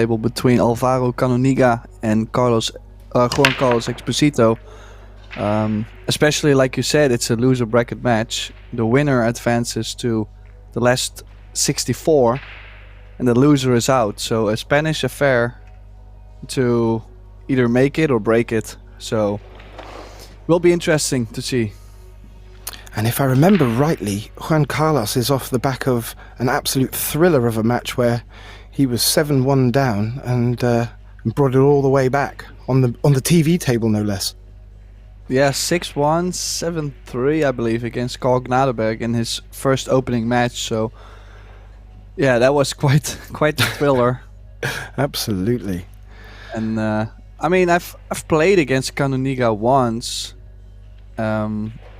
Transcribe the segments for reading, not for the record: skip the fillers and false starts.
table between Alvaro Canoniga and Juan Carlos Exposito. Especially like you said, it's a loser bracket match. The winner advances to the last 64 and the loser is out. So a Spanish affair to either make it or break it. So will be interesting to see. And if I remember rightly, Juan Carlos is off the back of an absolute thriller of a match where he was 7-1 down and brought it all the way back on the TV table, no less. Yeah, 6-1, 7-3, I believe, against Carl Gnadenberg in his first opening match. So, yeah, that was quite a thriller. Absolutely. And I mean, I've played against Canoniga once.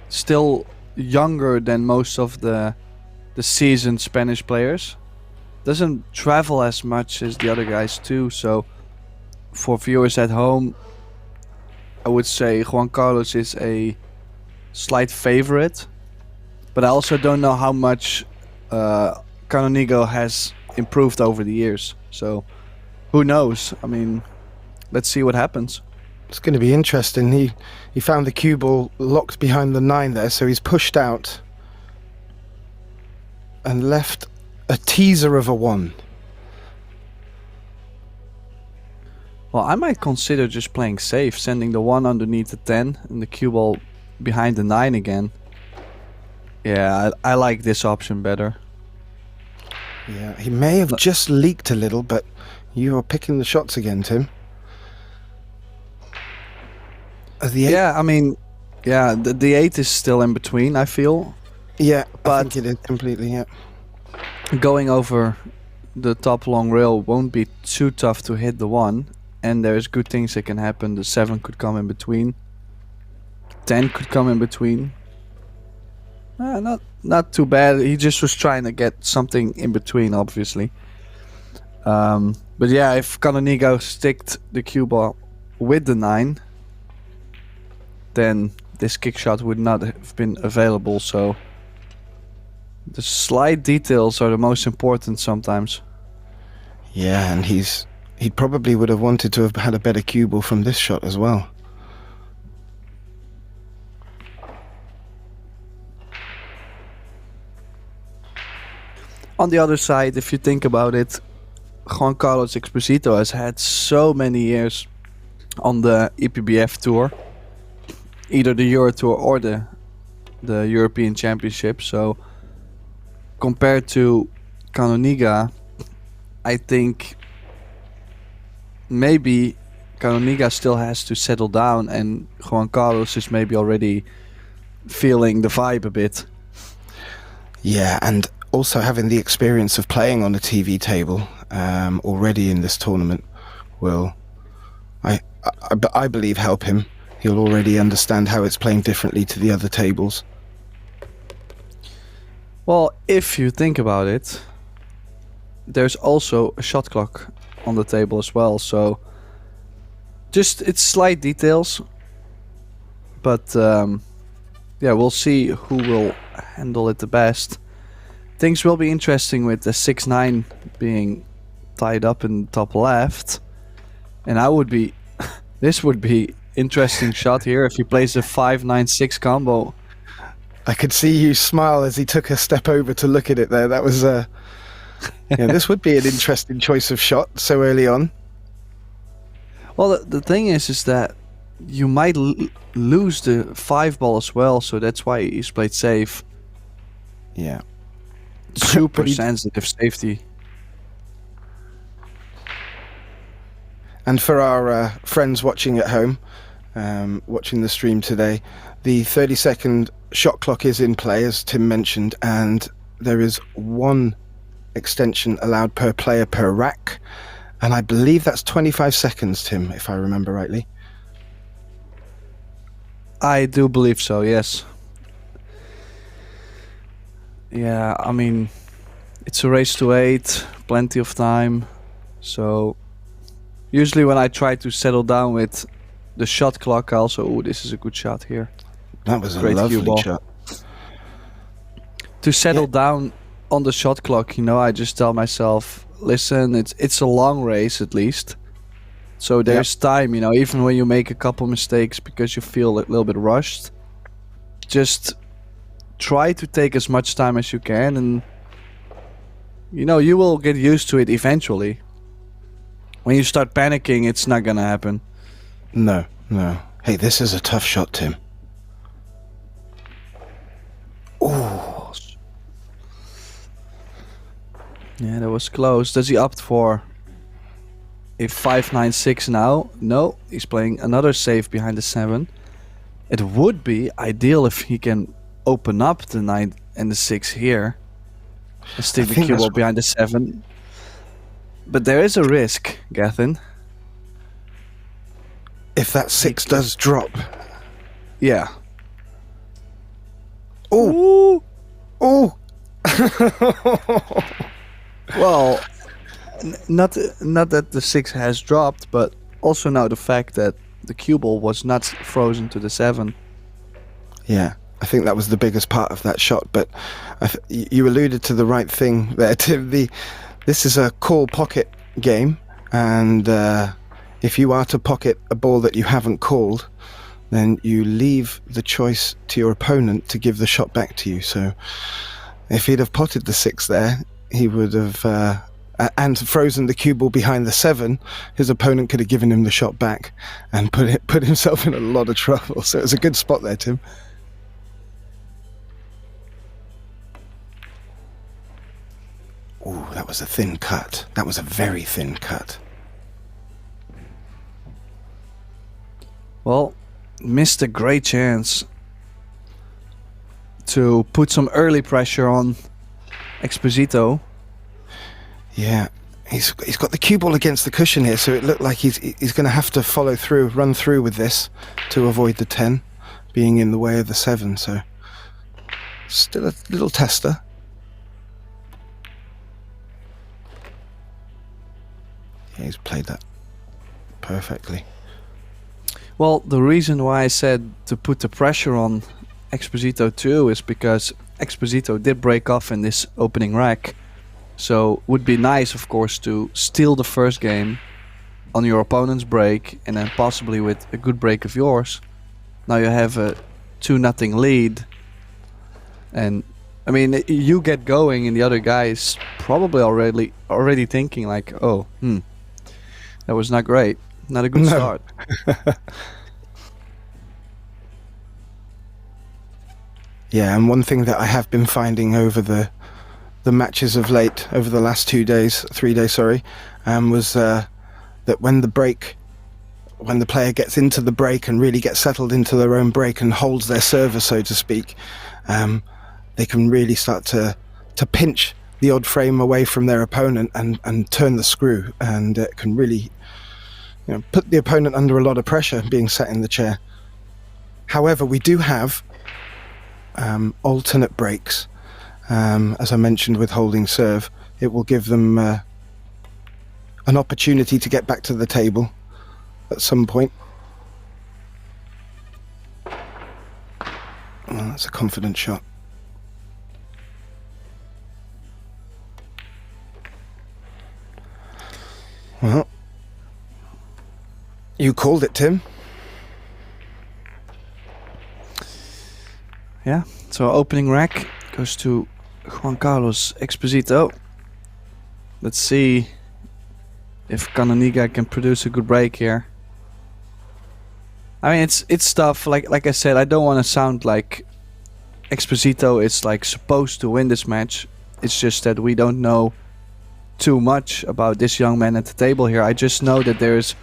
Still younger than most of the seasoned Spanish players. Doesn't travel as much as the other guys too. So, for viewers at home, I would say Juan Carlos is a slight favorite, but I also don't know how much Canonigo has improved over the years. So, who knows? I mean, let's see what happens. It's going to be interesting. He found the cue ball locked behind the 9 there, so he's pushed out and left a teaser of a 1. Well, I might consider just playing safe, sending the 1 underneath the 10 and the cue ball behind the 9 again. Yeah, I like this option better. Yeah, he may have just leaked a little, but you are picking the shots again, Tim. Yeah, I mean, yeah, the 8 is still in between, I feel. Yeah, but I think it is completely, yeah. Going over the top long rail won't be too tough to hit the 1. And there's good things that can happen. The 7 could come in between. 10 could come in between. Not too bad. He just was trying to get something in between, obviously. But yeah, if Canonigo sticked the cue ball with the 9, then this kick shot would not have been available. So the slight details are the most important sometimes. Yeah, and he probably would have wanted to have had a better cue ball from this shot as well. On the other side, if you think about it, Juan Carlos Exposito has had so many years on the EPBF Tour, either the Euro Tour or the European Championship. So compared to Canoniga, I think maybe Canoniga still has to settle down and Juan Carlos is maybe already feeling the vibe a bit. Yeah, and also having the experience of playing on a TV table already in this tournament will, I believe, help him. He'll already understand how it's playing differently to the other tables. Well, if you think about it, there's also a shot clock on the table as well, so just it's slight details, but yeah, we'll see who will handle it the best. Things will be interesting with the 6-9 being tied up in the top left, and this would be interesting shot here if he plays a 5-9-6 combo. I could see you smile as he took a step over to look at it there. That was yeah, this would be an interesting choice of shot so early on. Well, the thing is that you might lose the 5 ball as well, so that's why he's played safe. Yeah. Super sensitive safety. And for our friends watching at home, watching the stream today, the 30-second shot clock is in play, as Tim mentioned, and there is 1 extension allowed per player per rack, and I believe that's 25 seconds, Tim, if I remember rightly. I do believe so, yes. Yeah, I mean, it's a race to 8, plenty of time, so usually when I try to settle down with the shot clock, I also, oh, this is a good shot here. That was a lovely shot. To settle down on the shot clock, you know, I just tell myself, listen, it's a long race at least. So there's time, you know, even when you make a couple mistakes because you feel a little bit rushed, just try to take as much time as you can, and you know, you will get used to it eventually. When you start panicking, it's not gonna happen. No, no. Hey, this is a tough shot, Tim. Oh. Yeah, that was close. Does he opt for a 5-9-6 now? No, he's playing another save behind the 7. It would be ideal if he can open up the 9 and the 6 here and stick the cue ball behind the 7. But there is a risk, Gethin. If that 6 does drop. Yeah. Oh! Oh! Well, not that the 6 has dropped, but also now the fact that the cue ball was not frozen to the 7. Yeah, I think that was the biggest part of that shot. But you alluded to the right thing there, Tim. This is a call pocket game, and if you are to pocket a ball that you haven't called, then you leave the choice to your opponent to give the shot back to you. So if he'd have potted the 6 there, he would have and frozen the cue ball behind the 7. His opponent could have given him the shot back and put himself in a lot of trouble. So it's a good spot there, Tim. Ooh, that was a thin cut. That was a very thin cut. Well, missed a great chance to put some early pressure on Exposito. Yeah, he's got the cue ball against the cushion here, so it looked like he's going to have to run through with this to avoid the 10 being in the way of the 7. So still a little tester. Yeah, he's played that perfectly. Well, the reason why I said to put the pressure on Exposito too is because Exposito did break off in this opening rack. So would be nice, of course, to steal the first game on your opponent's break, and then possibly with a good break of yours. Now you have a 2-0 lead, and I mean, you get going, and the other guy is probably already thinking like, oh, that was not great, not a good start. Yeah, and one thing that I have been finding over the matches of late, over the last 3 days, was that when the player gets into the break and really gets settled into their own break and holds their server, so to speak, they can really start to pinch the odd frame away from their opponent and turn the screw, and it can really, you know, put the opponent under a lot of pressure being sat in the chair. However, we do have alternate breaks. As I mentioned with holding serve, it will give them an opportunity to get back to the table at some point. Oh, that's a confident shot. Well, you called it, Tim. Yeah, so opening rack goes to Juan Carlos Exposito. Let's see if CANONIGA can produce a good break here. I mean, it's tough. Like I said, I don't want to sound like Exposito is like supposed to win this match. It's just that we don't know too much about this young man at the table here. I just know that there's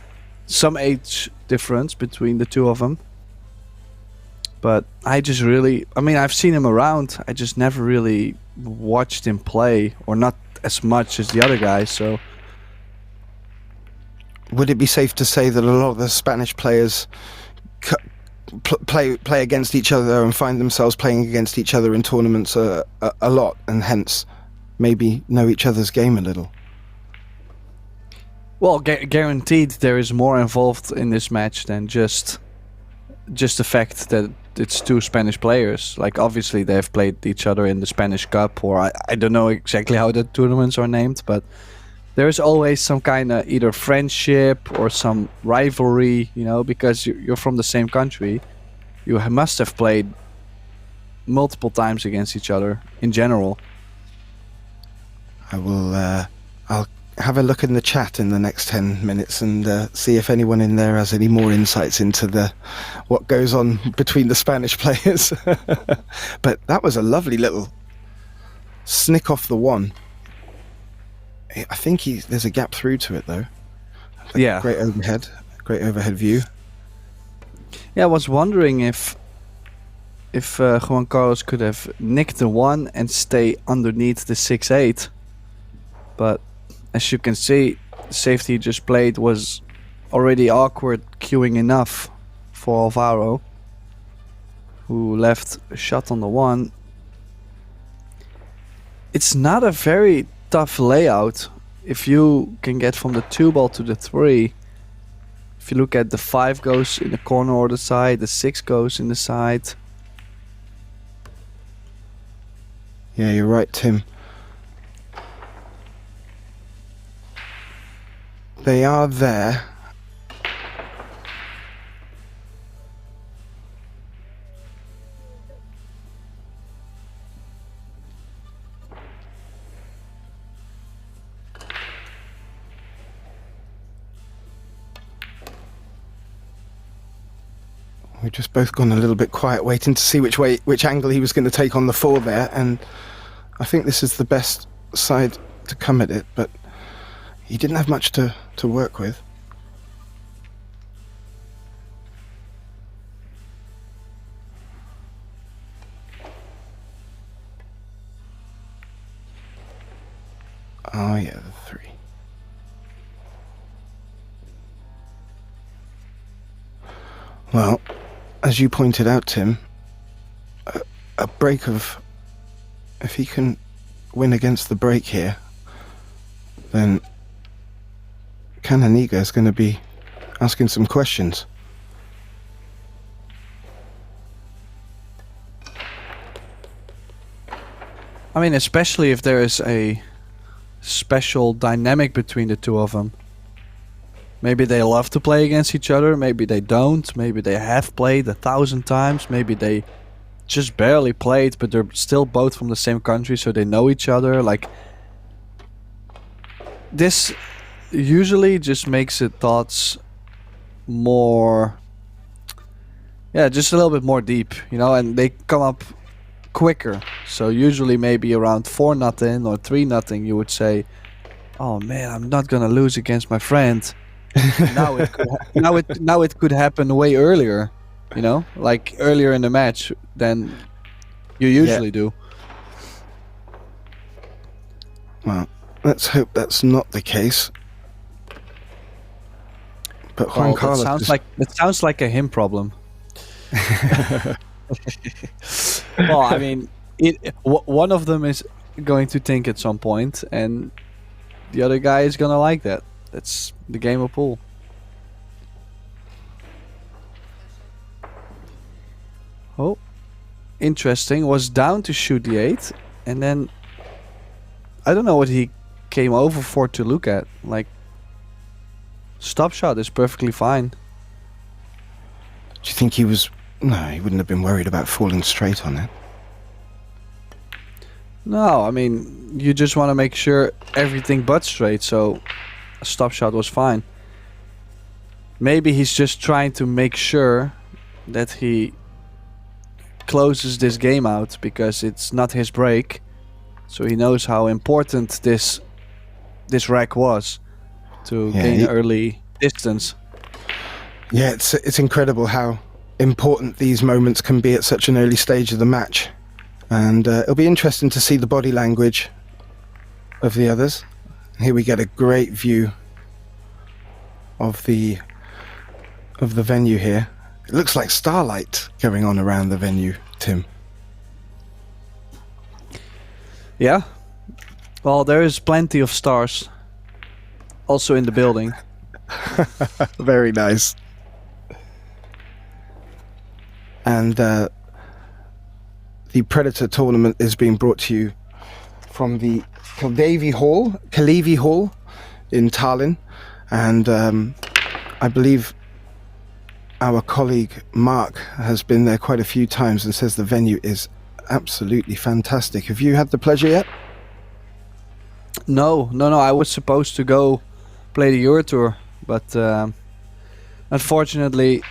some age difference between the two of them. But I just really, I mean, I've seen him around. I just never really watched him play, or not as much as the other guys. So, would it be safe to say that a lot of the Spanish players play against each other and find themselves playing against each other in tournaments a lot, and hence maybe know each other's game a little? Well, guaranteed there is more involved in this match than just the fact that it's two Spanish players. Like, obviously they've played each other in the Spanish Cup, or I don't know exactly how the tournaments are named, but there's always some kind of either friendship or some rivalry, you know, because you're from the same country. You must have played multiple times against each other in general. I will. I'll have a look in the chat in the next 10 minutes and see if anyone in there has any more insights into what goes on between the Spanish players. But that was a lovely little snick off the one. I think there's a gap through to it though. Yeah. Great overhead view. Yeah, I was wondering if Juan Carlos could have nicked the one and stay underneath the 6-8. But as you can see, the safety he just played was already awkward queuing enough for Alvaro, who left a shot on the one. It's not a very tough layout if you can get from the 2 ball to the 3. If you look at the 5 goes in the corner or the side, the 6 goes in the side. Yeah, you're right, Tim. They are there. We've just both gone a little bit quiet, waiting to see which angle he was going to take on the 4 there, and I think this is the best side to come at it, but he didn't have much to work with. Oh yeah, the 3. Well, as you pointed out, Tim, a break of... if he can win against the break here, then CANONIGA is going to be asking some questions. I mean, especially if there is a special dynamic between the two of them. Maybe they love to play against each other, maybe they don't, maybe they have played 1,000 times, maybe they just barely played, but they're still both from the same country, so they know each other. Like, this usually just makes the thoughts more, yeah, just a little bit more deep, you know, and they come up quicker. So usually maybe around 4-0 or 3-0 you would say, oh man, I'm not gonna lose against my friend. now it could happen way earlier, you know, like earlier in the match than you usually do. Well, let's hope that's not the case. But Juan Carlos that sounds like a him problem. Well, I mean, one of them is going to think at some point, and the other guy is gonna like that. That's the game of pool. Oh, interesting. Was down to shoot the 8, and then I don't know what he came over for to look at. Like, stop shot is perfectly fine. Do you think he was... No, he wouldn't have been worried about falling straight on it. No, I mean, you just want to make sure everything but straight, so a stop shot was fine. Maybe he's just trying to make sure that he closes this game out, because it's not his break, so he knows how important this rack was to gain early distance. Yeah, it's incredible how important these moments can be at such an early stage of the match, and it'll be interesting to see the body language of the others. Here we get a great view of the venue here. It looks like starlight going on around the venue, Tim. Yeah, well, there is plenty of stars also in the building. Very nice. And the Predator tournament is being brought to you from the Kalevi Hall in Tallinn, and I believe our colleague Mark has been there quite a few times and says the venue is absolutely fantastic. Have you had the pleasure yet? No. I was supposed to go play the Euro Tour, but unfortunately,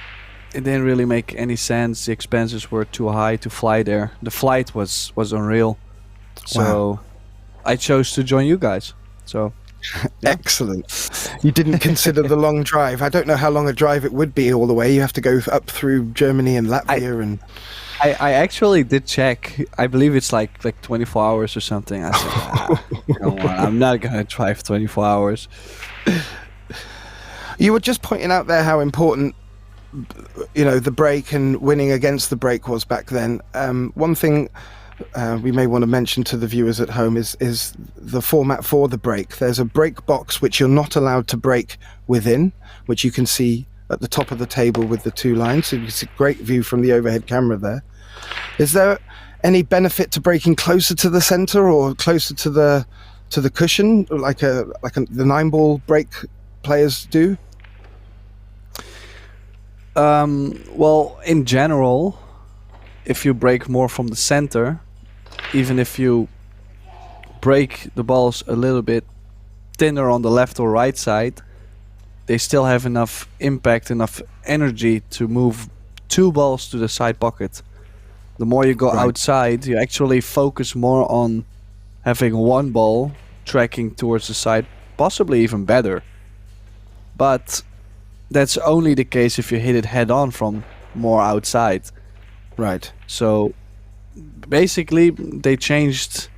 it didn't really make any sense. The expenses were too high to fly there. The flight was unreal, so I chose to join you guys. So. Yeah. Excellent. You didn't consider the long drive. I don't know how long a drive it would be all the way. You have to go up through Germany and Latvia I actually did check. I believe it's like 24 hours or something. I said, come on, I'm not gonna drive 24 hours. You were just pointing out there how important, the break and winning against the break was back then. One thing we may want to mention to the viewers at home is the format for the break. There's a break box which you're not allowed to break within, which you can see at the top of the table with the two lines. So it's a great view from the overhead camera there. Is there any benefit to breaking closer to the center or closer to the cushion, like the 9-ball break players do? Well, in general, if you break more from the center, even if you break the balls a little bit thinner on the left or right side, they still have enough impact, enough energy to move 2 balls to the side pocket. The more you go outside, you actually focus more on having 1 ball tracking towards the side, possibly even better. But that's only the case if you hit it head on from more outside. Right. So basically they changed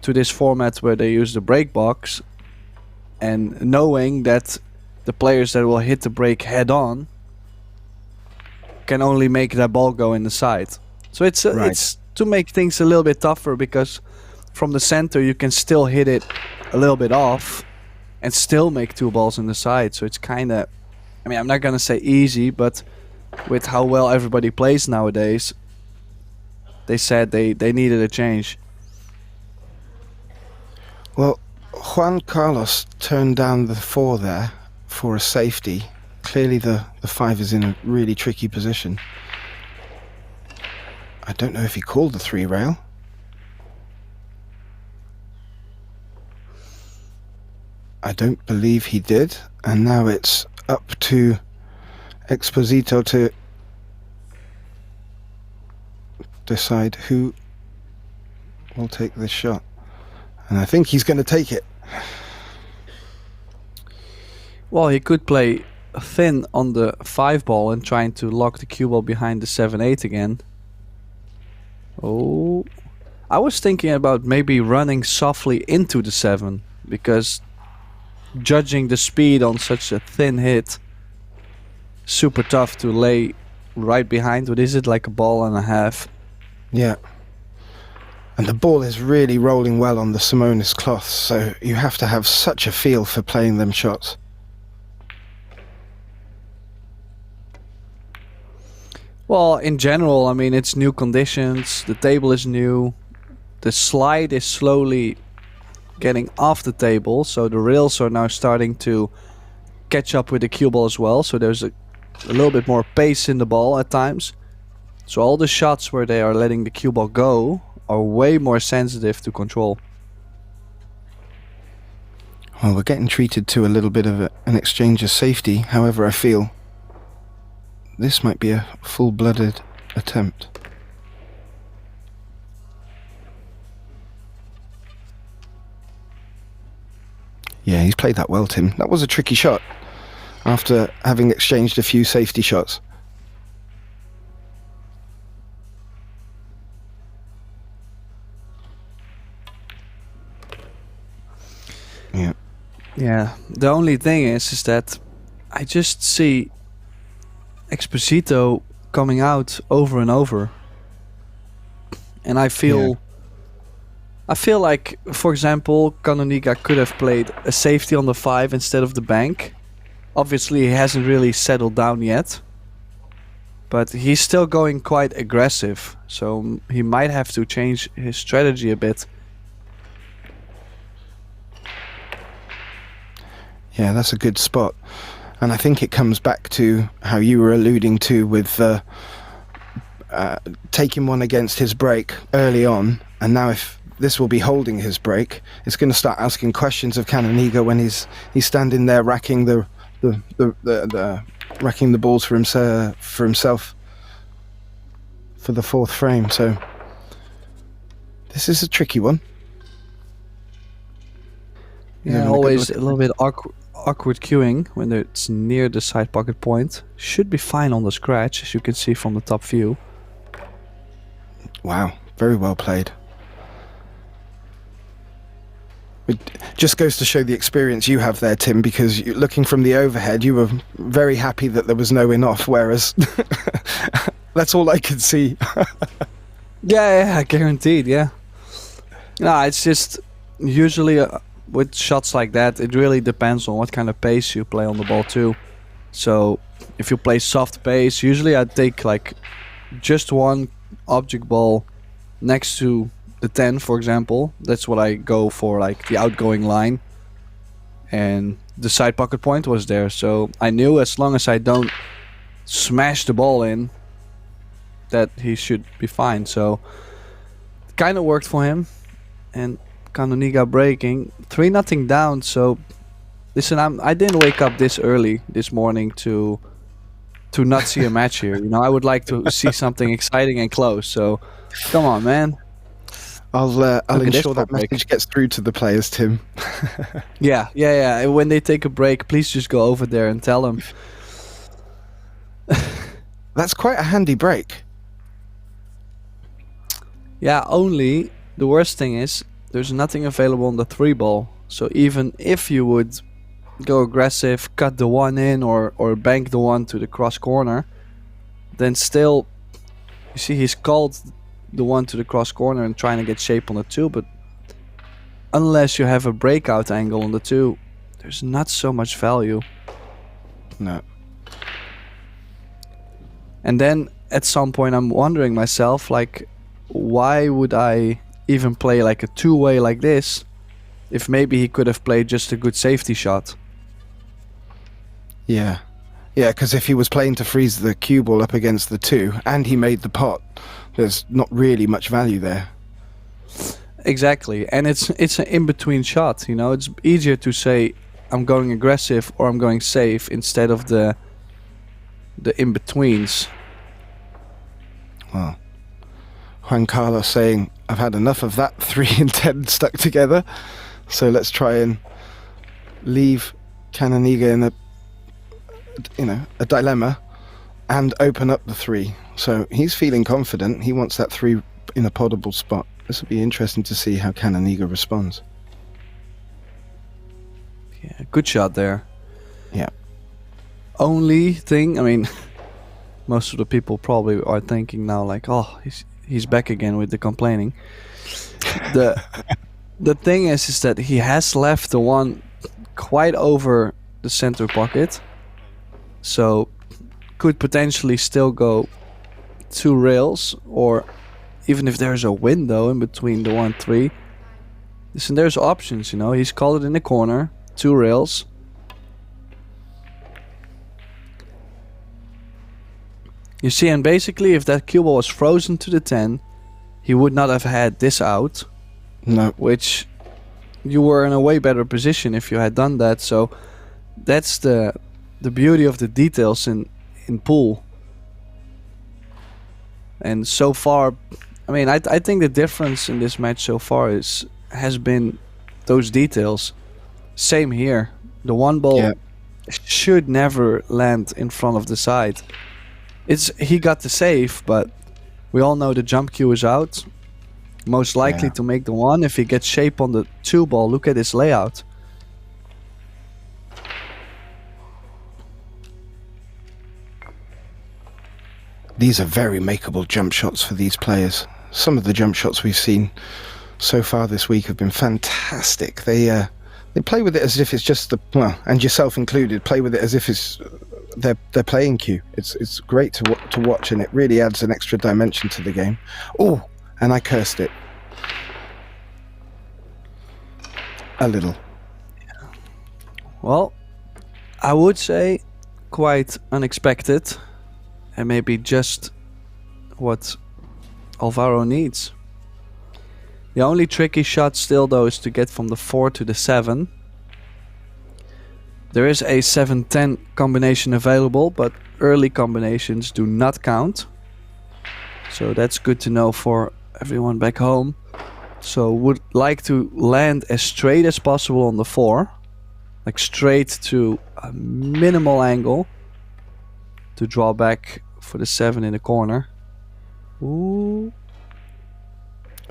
to this format where they use the break box, and knowing that the players that will hit the break head on can only make that ball go in the side. So it's to make things a little bit tougher, because from the center you can still hit it a little bit off and still make 2 balls in the side. So it's kind of, I mean, I'm not gonna say easy, but with how well everybody plays nowadays, they said they needed a change. Well, Juan Carlos turned down the 4 there for a safety. Clearly the 5 is in a really tricky position. I don't know if he called the 3 rail. I don't believe he did. And now it's up to EXPOSITO to decide who will take this shot. And I think he's going to take it. Well, he could play thin on the 5 ball and trying to lock the cue ball behind the 7-8 again. Oh, I was thinking about maybe running softly into the 7, because judging the speed on such a thin hit, super tough to lay right behind. What is it, like a ball and a half? Yeah. And the ball is really rolling well on the Simonis cloth, so you have to have such a feel for playing them shots. Well, in general, I mean, it's new conditions, the table is new, the slide is slowly getting off the table, so the rails are now starting to catch up with the cue ball as well, so there's a little bit more pace in the ball at times. So all the shots where they are letting the cue ball go are way more sensitive to control. Well, we're getting treated to a little bit of an exchange of safety. However, I feel this might be a full-blooded attempt. Yeah, he's played that well, Tim. That was a tricky shot after having exchanged a few safety shots. Yeah. Yeah, the only thing is that I just see EXPOSITO coming out over and over, and I feel like, for example, CANONIGA could have played a safety on the 5 instead of the bank. Obviously he hasn't really settled down yet, but he's still going quite aggressive, so he might have to change his strategy a bit. Yeah, that's a good spot. And I think it comes back to how you were alluding to with taking one against his break early on, and now if this will be holding his break, it's going to start asking questions of CANONIGA when he's standing there racking the racking the balls for himself for the fourth frame. So this is a tricky one. Yeah, always a little bit awkward queuing when it's near the side pocket point. Should be fine on the scratch, as you can see from the top view. Wow, very well played. It just goes to show the experience you have there, Tim, because looking from the overhead, you were very happy that there was no in-off, whereas that's all I could see. Yeah, guaranteed, yeah. No, it's just usually with shots like that, it really depends on what kind of pace you play on the ball too. So if you play soft pace, usually I take like just one object ball next to the 10, for example. That's what I go for, like the outgoing line. And the side pocket point was there, so I knew as long as I don't smash the ball in, that he should be fine. So it kind of worked for him. And CANONIGA breaking 3-0 down. So listen, I didn't wake up this early this morning to not see a match here. You know, I would like to see something exciting and close. So come on, man. I'll ensure that message gets through to the players, Tim. Yeah. When they take a break, please just go over there and tell them. That's quite a handy break. Yeah, only the worst thing is there's nothing available on the 3-ball. So even if you would go aggressive, cut the one in, or bank the one to the cross corner, then still, you see he's called the one to the cross corner and trying to get shape on the 2, but unless you have a breakout angle on the 2, there's not so much value. No. And then at some point I'm wondering myself, like, why would I even play like a 2-way like this if maybe he could have played just a good safety shot? Yeah, because if he was playing to freeze the cue ball up against the 2 and he made the pot, there's not really much value there. Exactly, and it's an in-between shot, you know. It's easier to say I'm going aggressive or I'm going safe instead of the in-betweens. Well, Juan Carlos saying, I've had enough of that 3 and 10 stuck together, so let's try and leave CANONIGA in a dilemma and open up the 3. So he's feeling confident. He wants that 3 in a potable spot. This will be interesting to see how CANONIGA responds. Yeah, good shot there. Yeah. Only thing, I mean, most of the people probably are thinking now like, oh, he's back again with the complaining. The thing is that he has left the one quite over the center pocket, so could potentially still go 2 rails, or even if there's a window in between the 1-3. Listen, there's options, you know. He's called it in the corner, 2 rails. You see, and basically if that cue ball was frozen to the 10, he would not have had this out. No. Which you were in a way better position if you had done that. So that's the beauty of the details in pool. And so far, I mean, I think the difference in this match so far has been those details. Same here. The 1 ball should never land in front of the side. He got the save, but we all know the jump cue is out. Most likely to make the 1. If he gets shape on the 2 ball, look at his layout. These are very makeable jump shots for these players. Some of the jump shots we've seen so far this week have been fantastic. They play with it as if it's just and yourself included, play with it as if it's their playing cue. It's great to watch, and it really adds an extra dimension to the game. Oh, and I cursed it a little. Well, I would say quite unexpected, and maybe just what Alvaro needs. The only tricky shot still though is to get from the 4 to the 7. There is a 7-10 combination available, but early combinations do not count. So that's good to know for everyone back home. So would like to land as straight as possible on the 4. Like straight to a minimal angle. To draw back for the 7 in the corner. Ooh.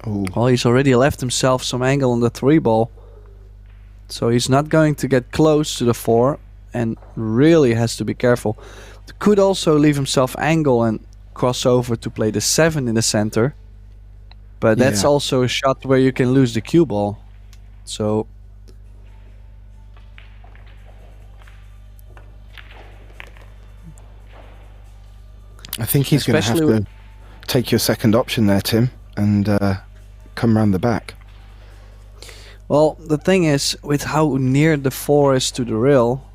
Ooh. Well, he's already left himself some angle on the 3 ball. So he's not going to get close to the 4 and really has to be careful. Could also leave himself angle and cross over to play the 7 in the center. But that's also a shot where you can lose the cue ball. So I think he's going to have to take your second option there, Tim, and come round the back. Well, the thing is, with how near the 4 is to the rail,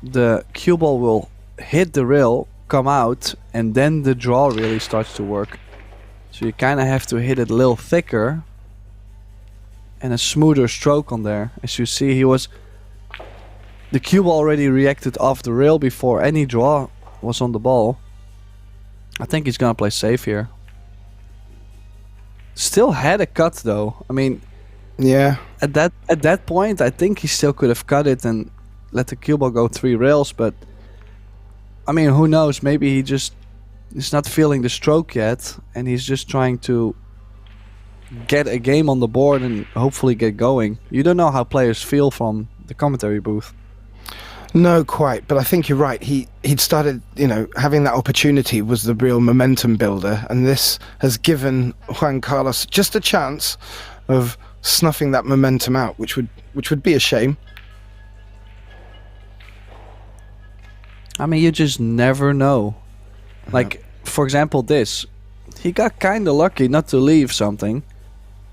the cue ball will hit the rail, come out, and then the draw really starts to work. So you kind of have to hit it a little thicker and a smoother stroke on there. As you see, the cue ball already reacted off the rail before any draw was on the ball. I think he's gonna play safe here. Still had a cut though. I mean, yeah. At that point, I think he still could have cut it and let the cue ball go 3 rails. But I mean, who knows? Maybe he's not feeling the stroke yet, and he's just trying to get a game on the board and hopefully get going. You don't know how players feel from the commentary booth. No, quite. But I think you're right. He'd started, having that opportunity was the real momentum builder, and this has given Juan Carlos just a chance of snuffing that momentum out, which would be a shame. I mean, you just never know. Like, for example, this. He got kind of lucky not to leave something,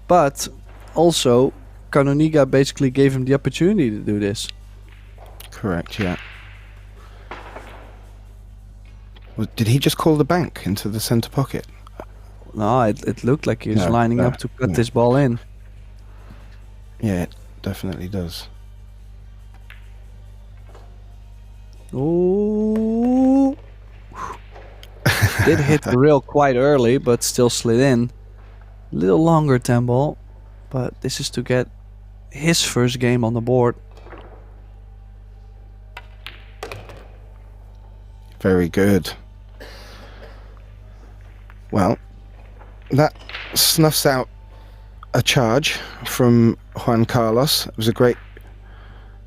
but also CANONIGA basically gave him the opportunity to do this. Correct, yeah. Well, did he just call the bank into the center pocket? No, it looked like he was lining up to cut this ball in. Yeah, it definitely does. Ooh. Did hit the rail quite early, but still slid in. A little longer 10 ball, but this is to get his first game on the board. Very good. Well, that snuffs out a charge from Juan Carlos. It was a great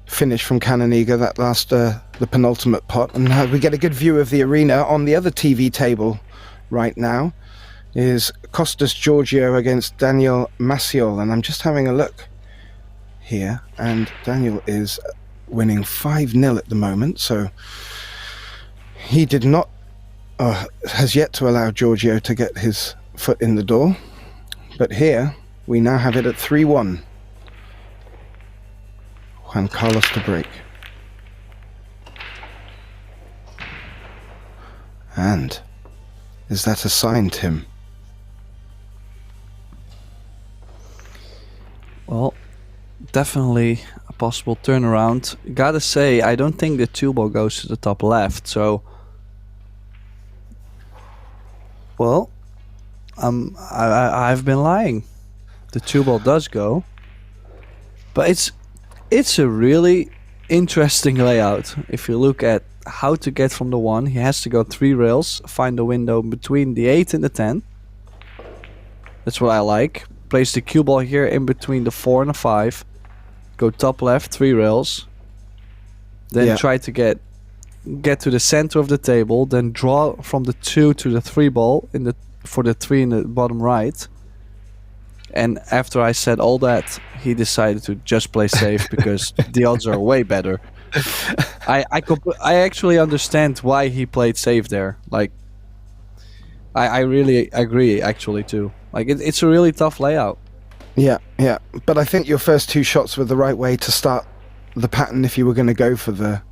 finish from CANONIGA, that last, the penultimate pot. And we get a good view of the arena. On the other TV table right now is Costas Giorgio against Daniel Maciol. And I'm just having a look here. And Daniel is winning 5-0 at the moment. So he did not, has yet to allow Giorgio to get his foot in the door. But here we now have it at 3-1. Juan Carlos to break. And is that a sign, Tim? Well, definitely a possible turnaround. Gotta say, I don't think the 2 ball goes to the top left, so well, I've been lying. The 2 ball does go, but it's a really interesting layout. If you look at how to get from the 1, he has to go 3 rails, find a window between the 8 and the 10. That's what I like. Place the cue ball here in between the 4 and the 5. Go top left, 3 rails. Then try to get to the center of the table. Then draw from the 2 to the 3 ball for the 3 in the bottom right. And after I said all that, he decided to just play safe because the odds are way better. I actually understand why he played safe there. Like, I really agree actually too. Like, it's a really tough layout. Yeah. But I think your first 2 shots were the right way to start the pattern if you were going to go for the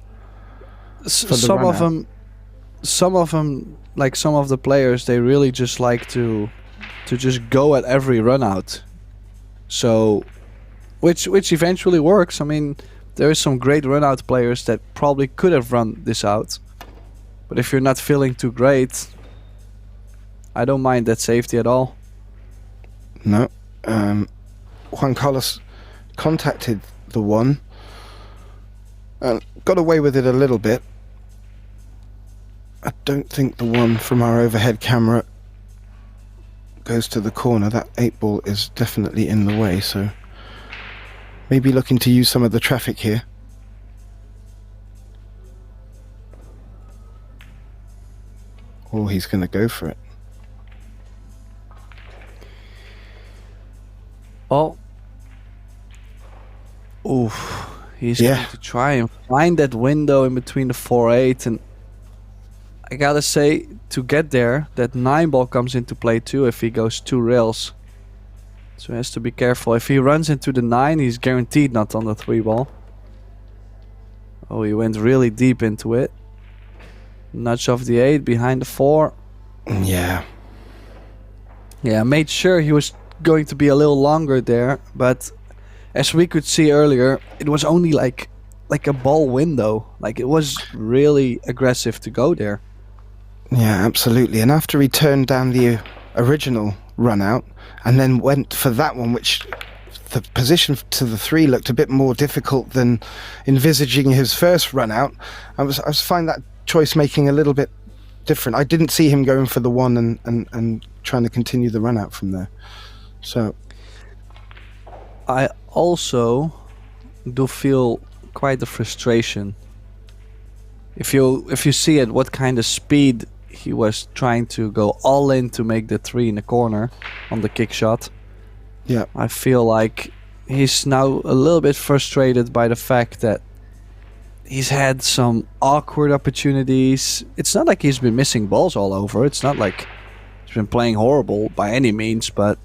for the Some of run-out. them, like some of the players, they really just like to just go at every run out. So, which eventually works. I mean, there is some great run out players that probably could have run this out, but if you're not feeling too great, I don't mind that safety at all. No. Juan Carlos contacted the one and got away with it a little bit. I don't think the one from our overhead camera goes to the corner. That 8-ball is definitely in the way, so maybe looking to use some of the traffic here. Oh, he's going to go for it. Well, oof, he's going to try and find that window in between the 4-8, and I gotta say, to get there, that 9-ball comes into play too if he goes 2 rails. So he has to be careful. If he runs into the 9, he's guaranteed not on the 3-ball. Oh, he went really deep into it. Nudge off the 8 behind the 4. Yeah. Yeah, made sure he was going to be a little longer there, but as we could see earlier, it was only like a ball window. Like, it was really aggressive to go there. Yeah, absolutely. And after he turned down the original run out and then went for that one, which the position to the 3 looked a bit more difficult than envisaging his first run out, I was find that choice making a little bit different. I didn't see him going for the 1 and trying to continue the run out from there. So I also do feel quite the frustration. If you see at what kind of speed he was trying to go all in to make the 3 in the corner on the kick shot. Yeah. I feel like he's now a little bit frustrated by the fact that he's had some awkward opportunities. It's not like he's been missing balls all over. It's not like he's been playing horrible by any means, but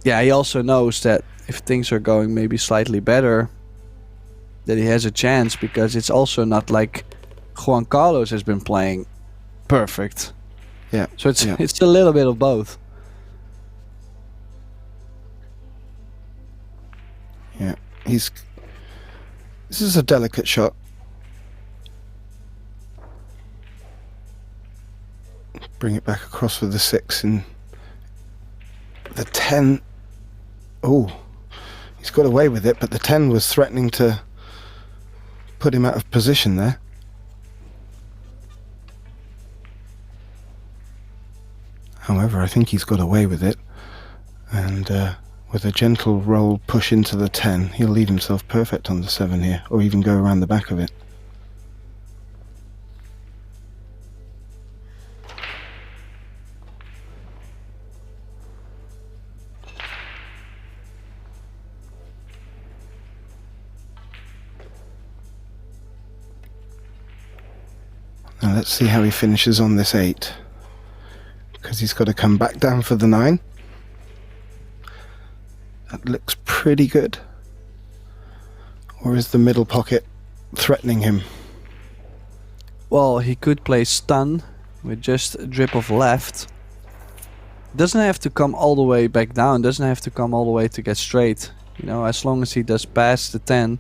yeah, he also knows that if things are going maybe slightly better, that he has a chance, because it's also not like Juan Carlos has been playing perfect. Yeah. So it's a little bit of both. Yeah. This is a delicate shot. Bring it back across with the 6 and the 10. Oh, he's got away with it, but the 10 was threatening to put him out of position there. However, I think he's got away with it, and with a gentle roll push into the 10, he'll leave himself perfect on the 7 here, or even go around the back of it. Now let's see how he finishes on this 8, because he's got to come back down for the 9. That looks pretty good. Or is the middle pocket threatening him? Well, he could play stun with just a drip of left. Doesn't have to come all the way back down, doesn't have to come all the way to get straight. You know, as long as he does pass the 10.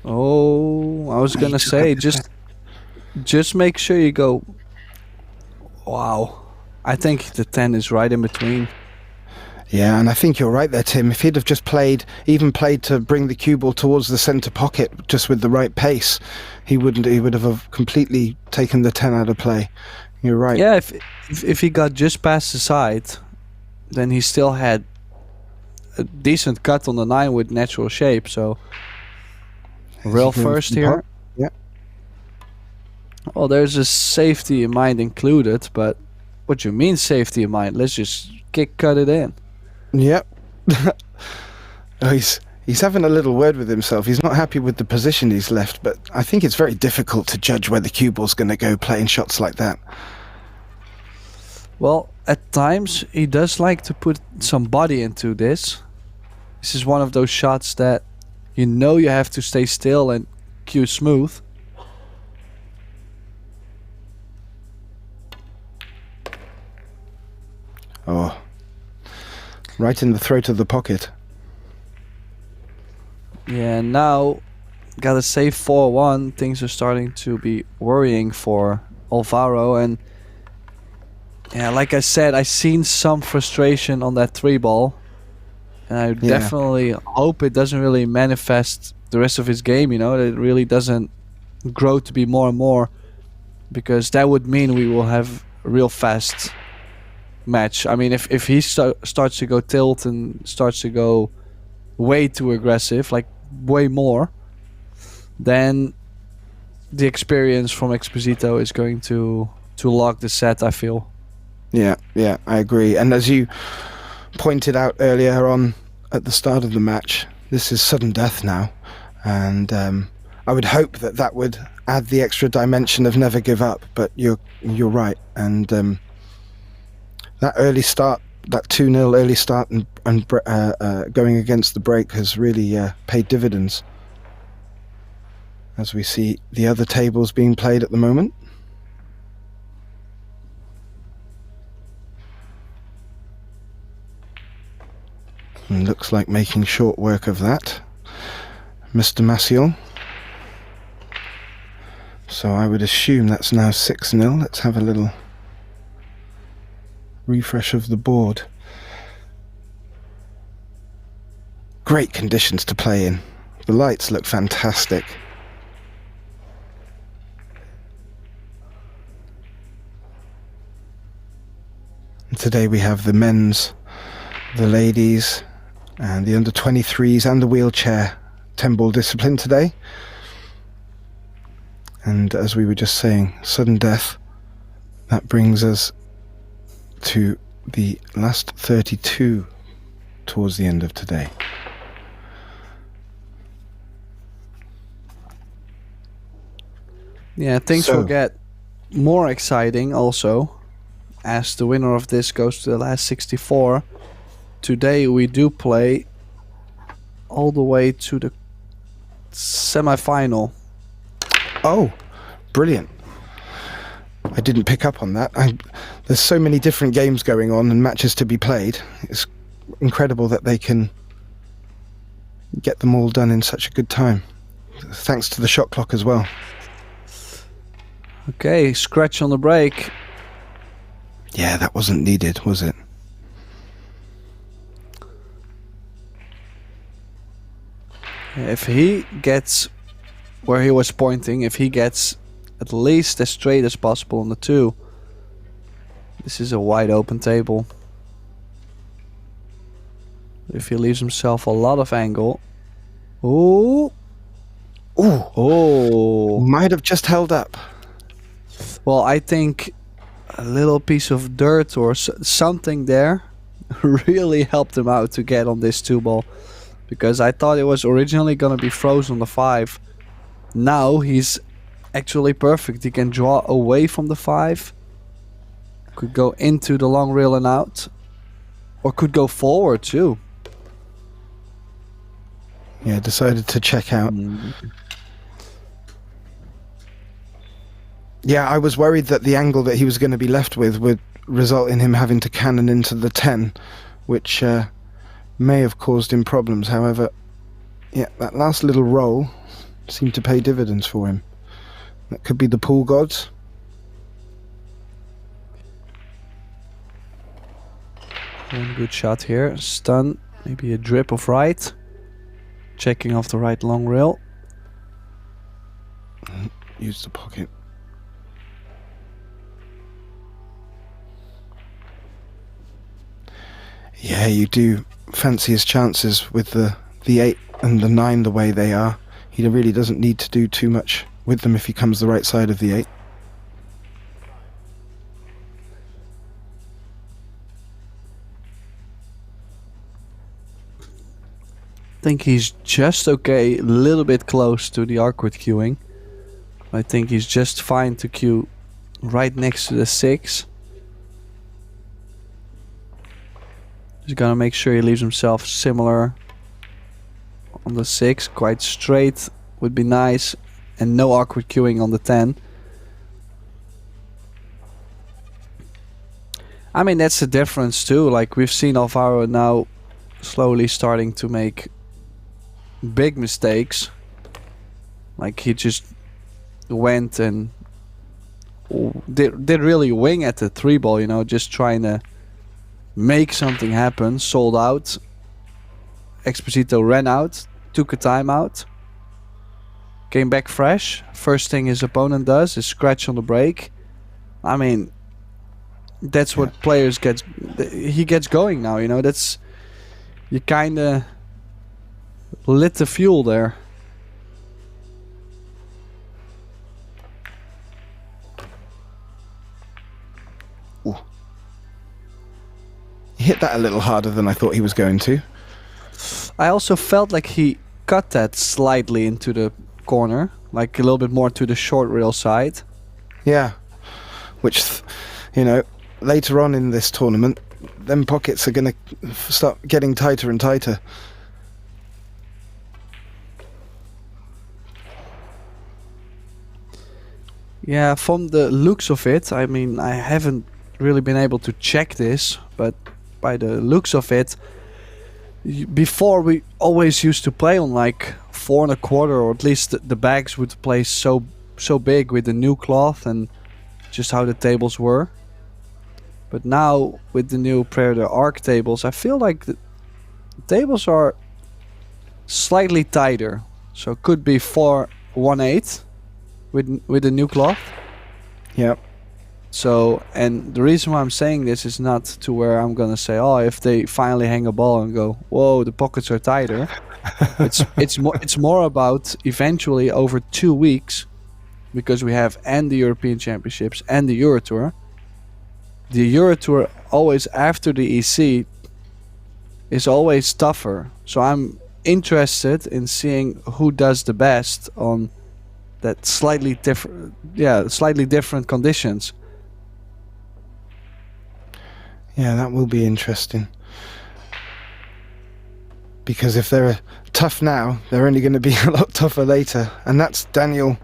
Oh, I was gonna say, just make sure you go. Wow, I think the 10 is right in between. Yeah, and I think you're right there, Tim. If he'd have just even played to bring the cue ball towards the centre pocket, just with the right pace, he would have completely taken the 10 out of play. You're right. Yeah, if he got just past the side, then he still had a decent cut on the 9 with natural shape. So rail first here. Yeah. Well, there's a safety in mind included, but what do you mean safety in mind? Let's just cut it in. Yep. Oh, he's having a little word with himself. He's not happy with the position he's left, but I think it's very difficult to judge where the cue ball's going to go playing shots like that. Well, at times he does like to put some body into this. This is one of those shots that you know you have to stay still and cue smooth. Oh, right in the throat of the pocket. Yeah, now gotta say 4-1. Things are starting to be worrying for Alvaro, and yeah, like I said, I seen some frustration on that 3-ball, and I definitely hope it doesn't really manifest the rest of his game. You know, that it really doesn't grow to be more and more, because that would mean we will have a real fast match. I mean, if he starts to go tilt and starts to go way too aggressive, like way more, then the experience from Exposito is going to lock the set, I feel. Yeah, I agree. And as you pointed out earlier on at the start of the match, this is sudden death now, and I would hope that would add the extra dimension of never give up. But you're right, and that early start, that 2-0 early start, and going against the break has really paid dividends, as we see the other tables being played at the moment. And looks like making short work of that, Mr. Maciel. So I would assume that's now 6-0. Let's have a little refresh of the board. Great conditions to play in. The lights look fantastic. And today we have the men's, the ladies, and the under-23s and the wheelchair 10-ball discipline today. And as we were just saying, sudden death, that brings us to the last 32 towards the end of today. Yeah, things will get more exciting also, as the winner of this goes to the last 64. Today we do play all the way to the semi-final. Oh, brilliant. I didn't pick up on that. There's so many different games going on and matches to be played. It's incredible that they can get them all done in such a good time. Thanks to the shot clock as well. Okay, scratch on the break. Yeah, that wasn't needed, was it? If he gets where he was pointing, if he gets at least as straight as possible on the 2, this is a wide open table. If he leaves himself a lot of angle. Ooh. Ooh. Oh. Might have just held up. Well, I think a little piece of dirt or something there really helped him out to get on this 2-ball. Because I thought it was originally going to be frozen on the 5. Now he's actually perfect. He can draw away from the 5. Could go into the long rail and out. Or could go forward too. Yeah, decided to check out. Yeah, I was worried that the angle that he was going to be left with would result in him having to cannon into the 10, which may have caused him problems. However, yeah, that last little roll seemed to pay dividends for him. That could be the pool gods. One good shot here. Stun. Maybe a drip of right. Checking off the right long rail. Use the pocket. Yeah, you do fancy his chances with the 8 and the 9 the way they are. He really doesn't need to do too much with them if he comes the right side of the 8. I think he's just okay, a little bit close to the awkward queuing. I think he's just fine to queue right next to the 6. He's gonna make sure he leaves himself similar on the 6. Quite straight would be nice. And no awkward queuing on the 10. I mean, that's the difference too. Like, we've seen Alvaro now slowly starting to make big mistakes. Like, he just went and did really wing at the 3-ball, you know, just trying to make something happen. Sold out. Exposito ran out, took a timeout, came back fresh. First thing his opponent does is scratch on the break. I mean, that's what players get. He gets going now, you know. That's, you kind of lit the fuel there. Ooh. He hit that a little harder than I thought he was going to. I also felt like he cut that slightly into the corner, like a little bit more to the short rail side. Yeah, which, you know, later on in this tournament, them pockets are going to start getting tighter and tighter. Yeah, from the looks of it, I mean, I haven't really been able to check this, but by the looks of it, before we always used to play on like 4 1/4, or at least the bags would play so big with the new cloth and just how the tables were. But now with the new Predator Arc tables, I feel like the tables are slightly tighter. So it could be 4 1/8 with the new cloth. Yep. So, and the reason why I'm saying this is not to where I'm gonna say, oh, if they finally hang a ball and go, whoa, the pockets are tighter. It's more about eventually over 2 weeks, because we have and the European Championships and the Euro Tour. The Euro Tour always after the EC is always tougher. So I'm interested in seeing who does the best on that slightly different conditions. Yeah, that will be interesting. Because if they're tough now, they're only going to be a lot tougher later. And that's Daniel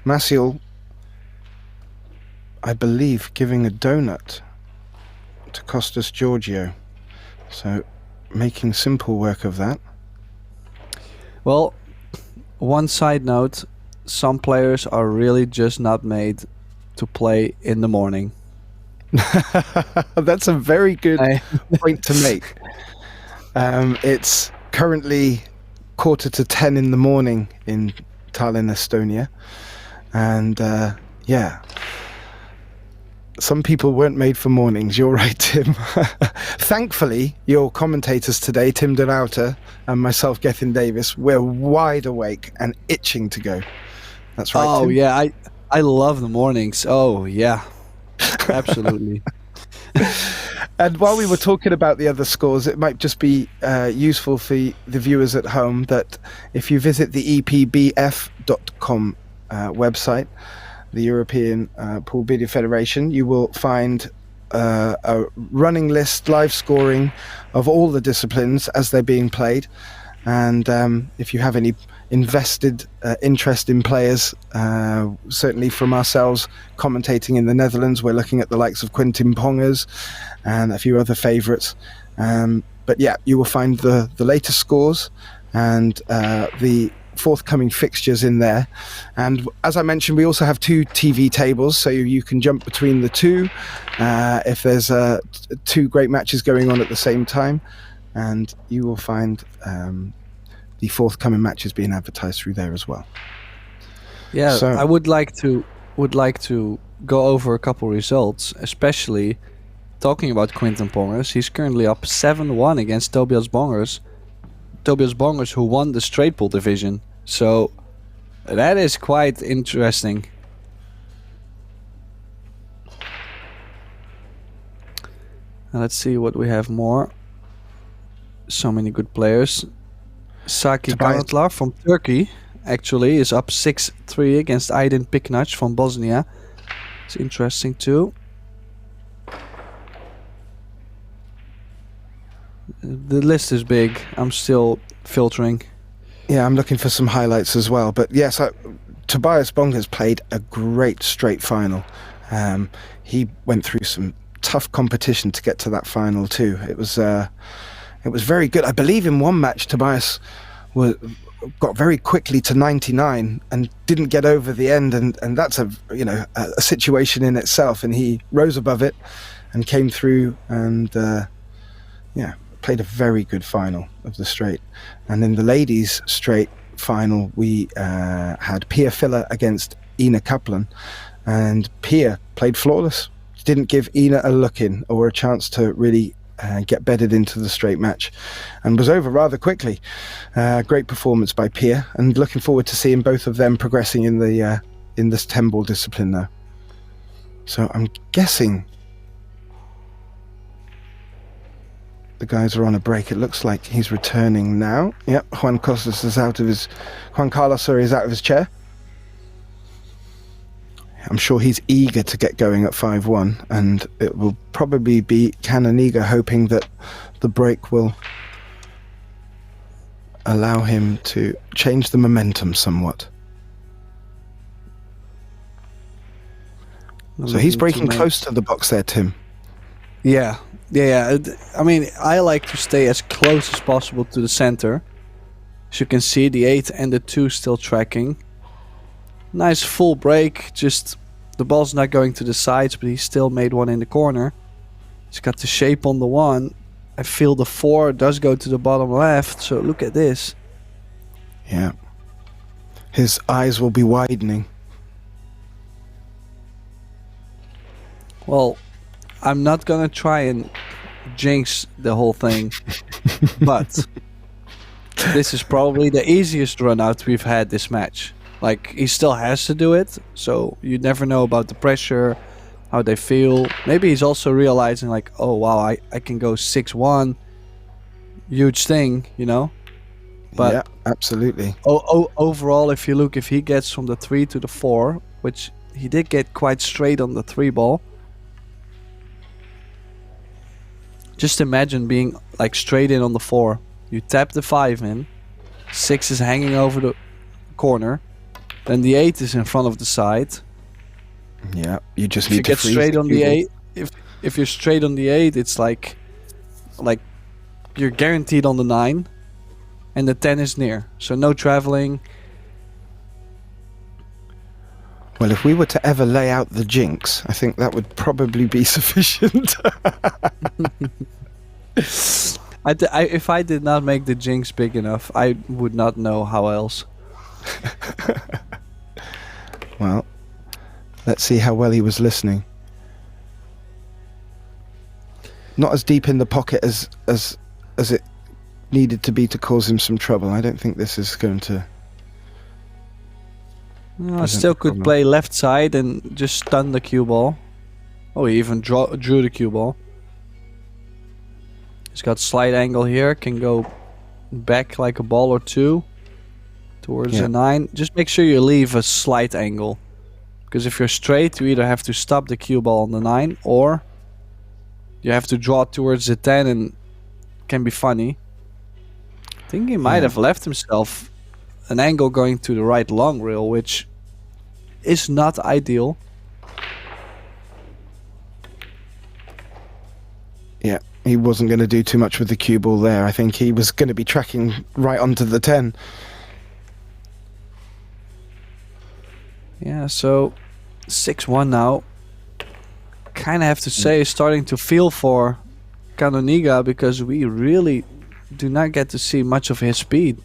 Maciel, I believe, giving a donut to Costas Giorgio. So, making simple work of that. Well, one side note, some players are really just not made to play in the morning. That's a very good point to make. It's currently 9:45 in the morning in Tallinn, Estonia. And yeah, some people weren't made for mornings. You're right, Tim. Thankfully, your commentators today, Tim de Ruyter and myself, Gethin Davis, we're wide awake and itching to go. That's right, Oh, Tim? yeah, I love the mornings. Oh, yeah, absolutely. And while we were talking about the other scores, it might just be useful for the viewers at home that if you visit the epbf.com website, the European Pool Billiard Federation, you will find a running list, live scoring of all the disciplines as they're being played. And if you have any invested interest in players, certainly from ourselves commentating in the Netherlands, we're looking at the likes of Quentin Pongers and a few other favourites. But yeah, you will find the latest scores and the forthcoming fixtures in there. And as I mentioned, we also have 2 TV tables, so you can jump between the two if there's 2 great matches going on at the same time. And you will find the forthcoming matches being advertised through there as well. Yeah, so, I would like to go over a couple results, especially talking about Quinten Pongers. He's currently up 7-1 against Tobias Bongers. Tobias Bongers, who won the straight pool division. So that is quite interesting. Let's see what we have more. So many good players. Saki Kanatlar from Turkey actually is up 6-3 against Aydin Piknac from Bosnia. It's interesting too. The list is big. I'm still filtering. Yeah, I'm looking for some highlights as well. But yes, Tobias Bonger's played a great straight final. He went through some tough competition to get to that final too. It was very good. I believe in one match Tobias got very quickly to 99 and didn't get over the end, and that's a situation in itself. And he rose above it and came through and played a very good final of the straight. And in the ladies straight final, we had Pia Filler against Ina Kaplan, and Pia played flawless. Didn't give Ina a look in or a chance to really get bedded into the straight match, and was over rather quickly. Great performance by Pia, and looking forward to seeing both of them progressing in this 10-ball discipline now. So I'm guessing the guys are on a break. It looks like he's returning now. Yep, Juan Carlos is out of his chair. I'm sure he's eager to get going at 5-1, and it will probably be CANONIGA hoping that the break will allow him to change the momentum somewhat. So he's breaking close to the box there, Tim. Yeah. I mean, I like to stay as close as possible to the center. As you can see, the 8 and the 2 still tracking. Nice full break, just the ball's not going to the sides, but he still made one in the corner. He's got the shape on the 1. I feel the 4 does go to the bottom left, so look at this. Yeah. His eyes will be widening. Well, I'm not gonna try and jinx the whole thing, but this is probably the easiest run out we've had this match. Like, he still has to do it, so you never know about the pressure, how they feel. Maybe he's also realizing, like, oh wow, I can go 6-1. Huge thing, you know? But yeah, absolutely. Overall, if he gets from the 3 to the 4, which he did get quite straight on the 3 ball. Just imagine being like straight in on the 4. You tap the 5 in, 6 is hanging over the corner. Then the 8 is in front of the side. Yeah, you just need to get straight on the 8. If you're straight on the 8, it's like you're guaranteed on the 9, and the 10 is near. So no traveling. Well, if we were to ever lay out the jinx, I think that would probably be sufficient. If I did not make the jinx big enough, I would not know how else. Well, let's see how well he was listening. Not as deep in the pocket as it needed to be to cause him some trouble. I don't think this is going to... I still could play left side and just stun the cue ball. Oh, he even drew the cue ball. He's got slight angle here, can go back like a ball or 2 towards the 9. Just make sure you leave a slight angle, because if you're straight, you either have to stop the cue ball on the 9, or you have to draw towards the 10, and it can be funny. I think he might have left himself an angle going to the right long rail, which is not ideal. Yeah, he wasn't going to do too much with the cue ball there. I think he was going to be tracking right onto the 10. Yeah, so 6-1 now. Kind of have to say, starting to feel for CANONIGA, because we really do not get to see much of his speed.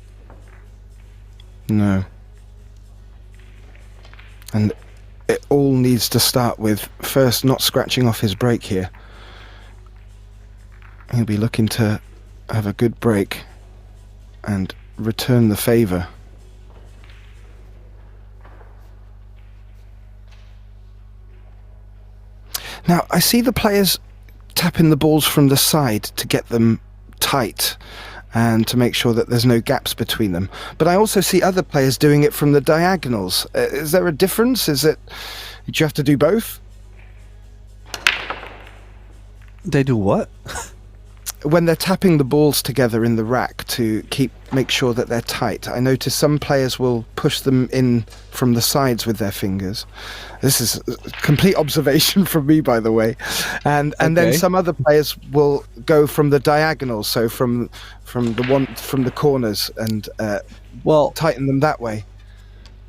No. And it all needs to start with first not scratching off his break here. He'll be looking to have a good break and return the favour. Now, I see the players tapping the balls from the side to get them tight and to make sure that there's no gaps between them. But I also see other players doing it from the diagonals. Is there a difference? Do you have to do both? They do what? when they're tapping the balls together in the rack to make sure that they're tight, I notice some players will push them in from the sides with their fingers. This is a complete observation from me, by the way. And then some other players will go from the diagonals, so from the corners, and tighten them that way.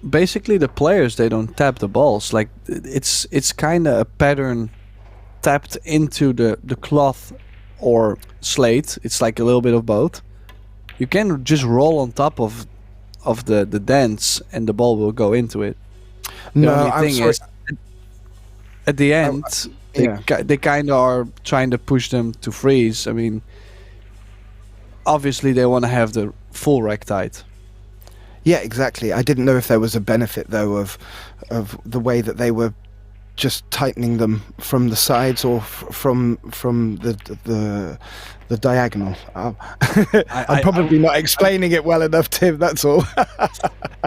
Basically, the players, they don't tap the balls. Like, it's kind of a pattern tapped into the cloth or slate. It's like a little bit of both. You can just roll on top of the dents and the ball will go into it. The only thing is, at the end, they kind of are trying to push them to freeze. I mean, obviously they want to have the full rack tight. Yeah, exactly. I didn't know if there was a benefit though of the way that they were just tightening them from the sides or from the diagonal. I'm probably not explaining it well enough, Tim. That's all.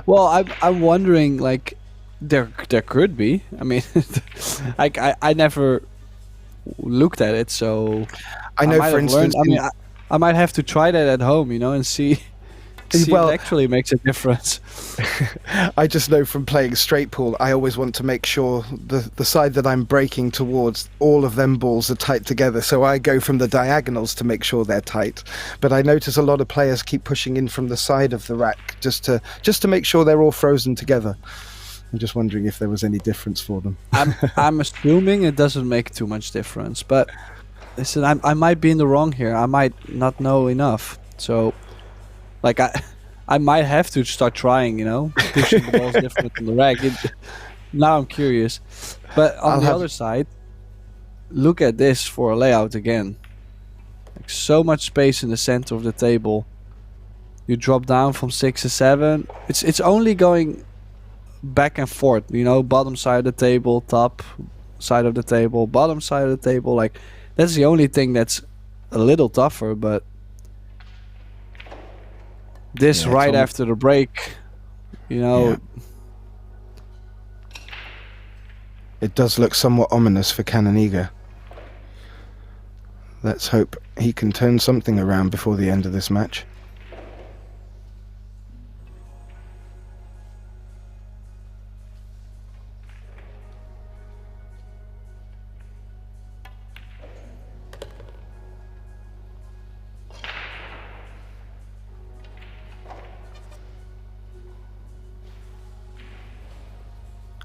Well, I'm wondering, like, there could be. I mean, I never looked at it, so I know. For instance, I might have to try that at home, and see. It actually makes a difference. I just know from playing straight pool, I always want to make sure the side that I'm breaking towards, all of them balls are tight together. So I go from the diagonals to make sure they're tight. But I notice a lot of players keep pushing in from the side of the rack just to make sure they're all frozen together. I'm just wondering if there was any difference for them. I'm assuming it doesn't make too much difference. But listen, I might be in the wrong here. I might not know enough. So, like, I might have to start trying, pushing the balls different in the rack. Now I'm curious. But on the other side, look at this for a layout again. Like, so much space in the center of the table. You drop down from 6 to 7. It's only going back and forth, bottom side of the table, top side of the table, bottom side of the table. Like, that's the only thing that's a little tougher, but this right after the break, it does look somewhat ominous for CANONIGA. Let's hope he can turn something around before the end of this match.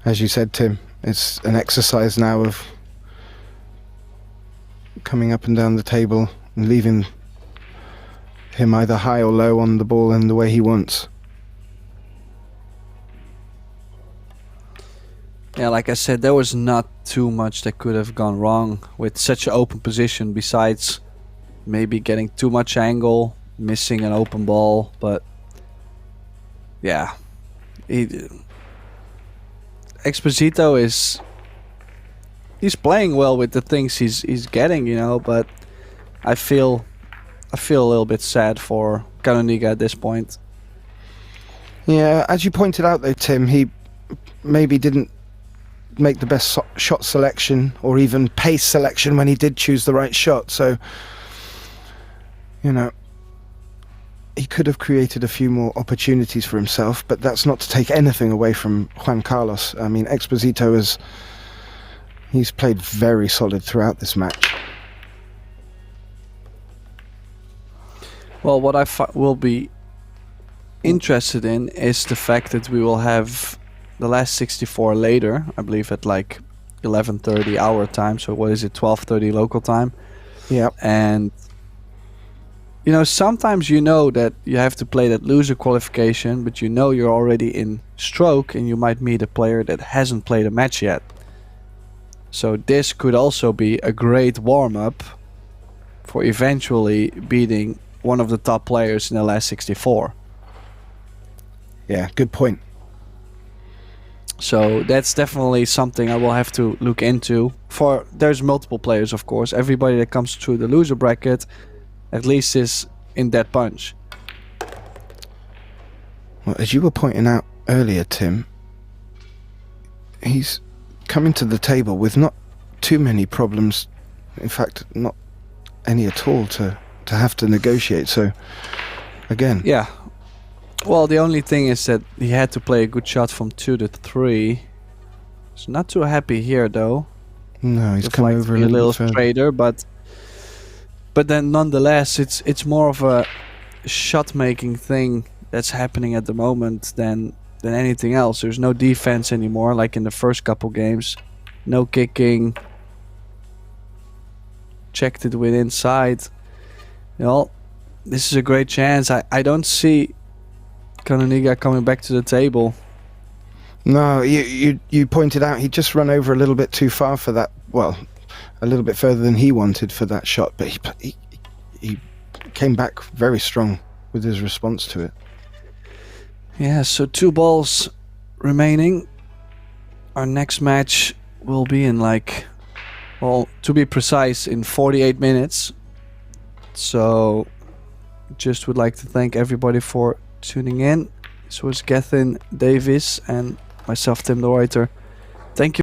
As you said, Tim, it's an exercise now of coming up and down the table and leaving him either high or low on the ball in the way he wants. Yeah, like I said, there was not too much that could have gone wrong with such an open position, besides maybe getting too much angle, missing an open ball. But yeah, EXPOSITO he's playing well with the things he's getting, but I feel a little bit sad for CANONIGA at this point. Yeah, as you pointed out though, Tim, he maybe didn't make the best shot selection or even pace selection when he did choose the right shot, so he could have created a few more opportunities for himself, but that's not to take anything away from Juan Carlos. I mean, EXPOSITO he's played very solid throughout this match. Well, what I will be interested in is the fact that we will have the last 64 later, I believe at like 11:30 our time, so what is it, 12:30 local time? Yeah. And sometimes that you have to play that loser qualification, but you're already in stroke and you might meet a player that hasn't played a match yet. So this could also be a great warm-up for eventually beating one of the top players in the last 64. Yeah, good point. So that's definitely something I will have to look into. There's multiple players, of course. Everybody that comes through the loser bracket at least is in that bunch. Well, as you were pointing out earlier, Tim, he's coming to the table with not too many problems, in fact not any at all, to to have to negotiate. So again, Yeah. Well, the only thing is that he had to play a good shot from 2 to 3. He's not too happy here, though. no, he's Would come like to over be a little bit further. straighter, but then nonetheless, it's more of a shot making thing that's happening at the moment than anything else. There's no defense anymore, like in the first couple games. No kicking. Checked it with inside. Well, this is a great chance. I don't see CANONIGA coming back to the table. No, you pointed out he just run over a little bit too far for that. Well, a little bit further than he wanted for that shot, but he came back very strong with his response to it. Yeah, so 2 balls remaining. Our next match will be in well, to be precise, in 48 minutes. So just would like to thank everybody for tuning in. This was Gethin Davis and myself, Tim de Ruyter,